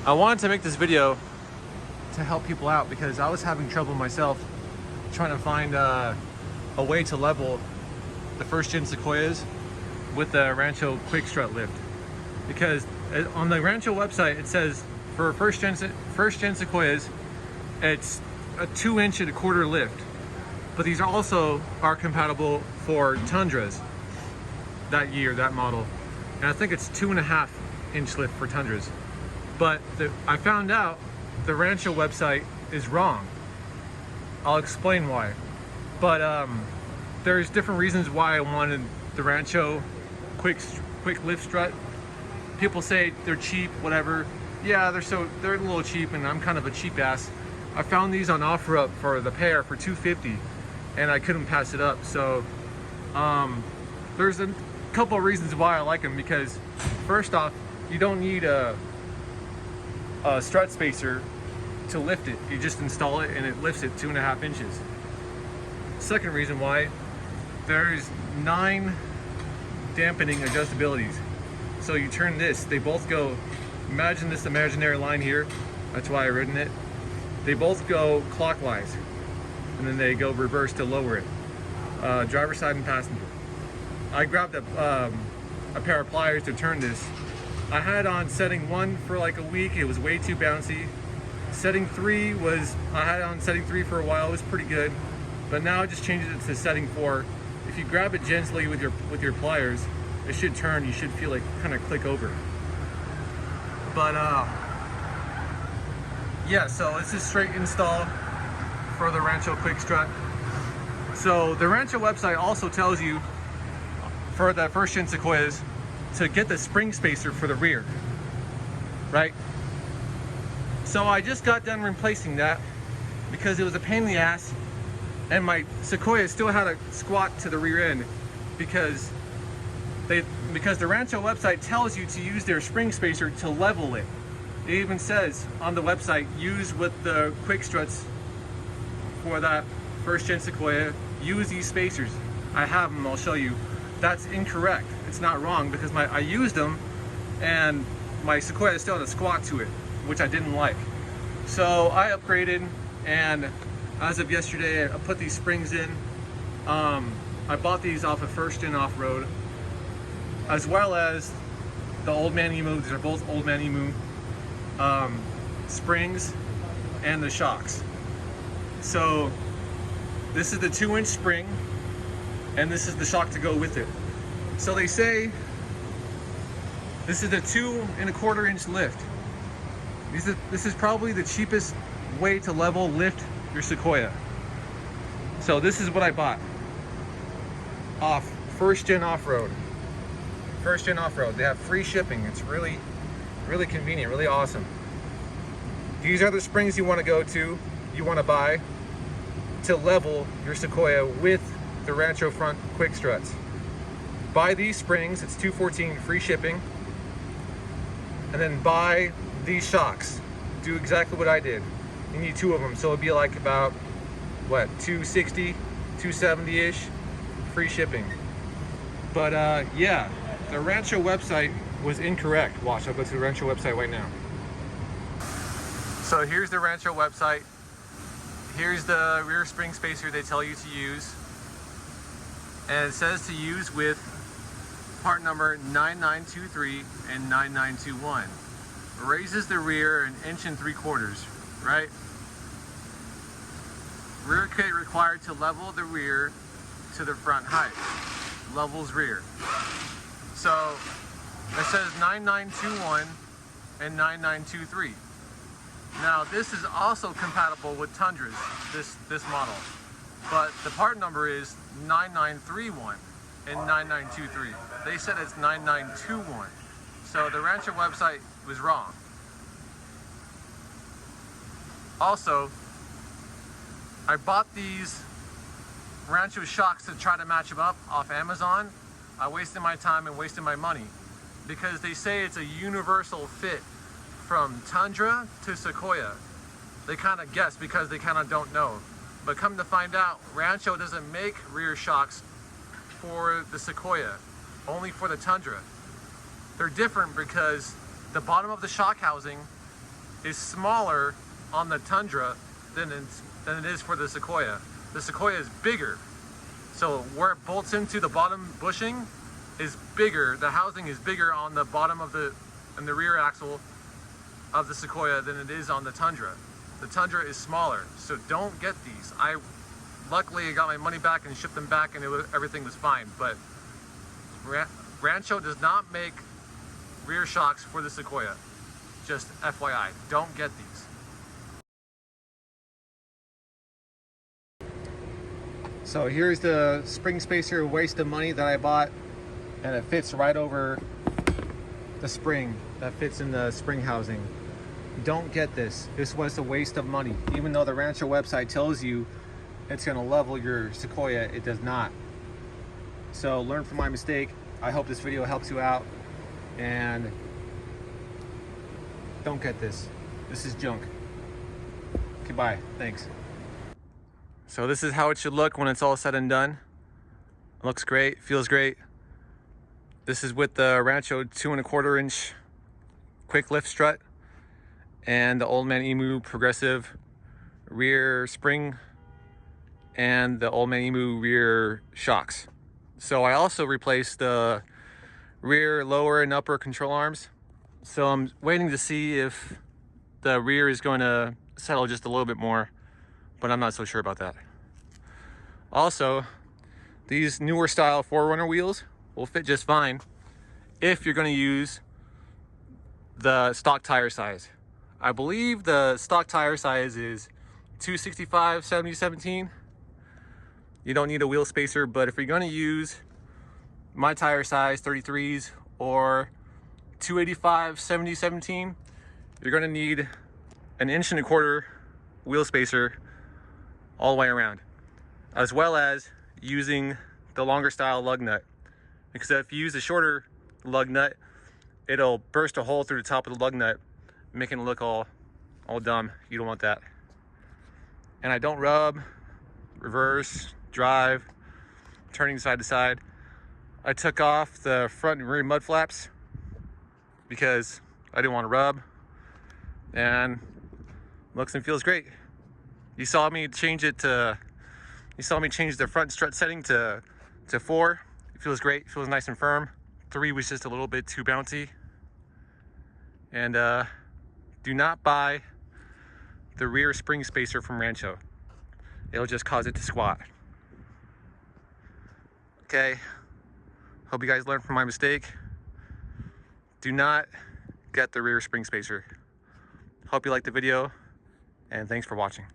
I wanted to make this video to help people out because I was having trouble myself trying to find a way to level the first gen Sequoias with the Rancho QuickStrut lift. Because on the Rancho website it says for first gen Sequoias it's a 2.25 inch lift, but these also are compatible for Tundras that year, that model, and I think it's 2.5 inch lift for Tundras. But I found out the Rancho website is wrong. I'll explain why. But there's different reasons why I wanted the Rancho QuickLift strut. People say they're cheap, whatever. Yeah, they're a little cheap, and I'm kind of a cheap ass. I found these on OfferUp for the pair for $250, and I couldn't pass it up. So there's a couple of reasons why I like them. Because first off, you don't need a strut spacer to lift it. You just install it and it lifts it 2.5 inches. Second reason why, there's 9 dampening adjustabilities. So you turn this, they both go, imagine this imaginary line here, that's why I've written it. They both go clockwise and then they go reverse to lower it. Driver side and passenger. I grabbed a pair of pliers to turn this. I had on setting 1 for like a week. It was way too bouncy. Setting 3 was, I had on setting 3 for a while. It was pretty good, but now I just changed it to setting 4. If you grab it gently with your pliers, it should turn. You should feel like kind of click over. But yeah, so it's a straight install for the Rancho QuickStrut. So the Rancho website also tells you for the first gen Sequoias to get the spring spacer for the rear, right? So I just got done replacing that because it was a pain in the ass, and my Sequoia still had a squat to the rear end because the Rancho website tells you to use their spring spacer to level it. It even says on the website, use with the quick struts for that first gen Sequoia, use these spacers. I have them, I'll show you. That's incorrect. It's not wrong because I used them and my Sequoia still had a squat to it, which I didn't like. So I upgraded, and as of yesterday I put these springs in. I bought these off of First Gen Off-Road, as well as the Old Man Emu. These are both Old Man Emu springs and the shocks. So this is the 2-inch spring and this is the shock to go with it. So they say this is a 2.25 inch lift. This is probably the cheapest way to level lift your Sequoia. So this is what I bought off First Gen Off-Road. First Gen Off-Road, they have free shipping. It's really convenient, really awesome. These are the springs you want to go to, you want to buy to level your Sequoia with the Rancho front quick struts. Buy these springs, it's $214, free shipping, and then buy these shocks. Do exactly what I did. You need 2 of them, so it'd be like about what, $260, $270-ish, free shipping. But yeah, the Rancho website was incorrect. Watch, I'll go to the Rancho website right now. So here's the Rancho website. Here's the rear spring spacer they tell you to use. And it says to use with part number 9923 and 9921. Raises the rear 1.75 inches, right? Rear kit required to level the rear to the front height. Levels rear. So it says 9921 and 9923. Now this is also compatible with Tundras, this model, but the part number is 9931 and 9923. They said it's 9921. So the Rancho website was wrong. Also, I bought these Rancho shocks to try to match them up off Amazon. I wasted my time and wasted my money because they say it's a universal fit from Tundra to Sequoia. They kind of guess because they kind of don't know. But come to find out, Rancho doesn't make rear shocks for the Sequoia, only for the Tundra. They're different because the bottom of the shock housing is smaller on the Tundra than it is for the Sequoia. The Sequoia is bigger. So where it bolts into the bottom bushing is bigger. The housing is bigger on the bottom of the rear axle of the Sequoia than it is on the Tundra. The Tundra is smaller, so don't get these. Luckily I got my money back and shipped them back, and everything was fine. But Rancho does not make rear shocks for the Sequoia. Just FYI, don't get these. So here's the spring spacer waste of money that I bought, and it fits right over the spring that fits in the spring housing. Don't get this. This was a waste of money. Even though the Rancho website tells you it's going to level your Sequoia, it does not. So learn from my mistake. I hope this video helps you out, and don't get this. This is junk. Okay, bye. Thanks. So this is how it should look when it's all said and done. It looks great, feels great. This is with the Rancho 2¼ inch QuickLift strut and the Old Man Emu progressive rear spring and the Old Man Emu rear shocks. So I also replaced the rear lower and upper control arms. So I'm waiting to see if the rear is going to settle just a little bit more, but I'm not so sure about that. Also, these newer style 4Runner wheels will fit just fine if you're going to use the stock tire size. I believe the stock tire size is 265/70/17. You don't need a wheel spacer, but if you're going to use my tire size 33s or 285/70/17, you're going to need an 1¼ inch wheel spacer all the way around, as well as using the longer style lug nut, because if you use a shorter lug nut, it'll burst a hole through the top of the lug nut, making it look all dumb. You don't want that. And I don't rub, reverse, drive, turning side to side. I took off the front and rear mud flaps because I didn't want to rub, and looks and feels great. You saw me change the front strut setting to 4. It feels great, it feels nice and firm. 3 was just a little bit too bouncy. And do not buy the rear spring spacer from Rancho. It'll just cause it to squat. Okay, hope you guys learned from my mistake. Do not get the rear spring spacer. Hope you liked the video, and thanks for watching.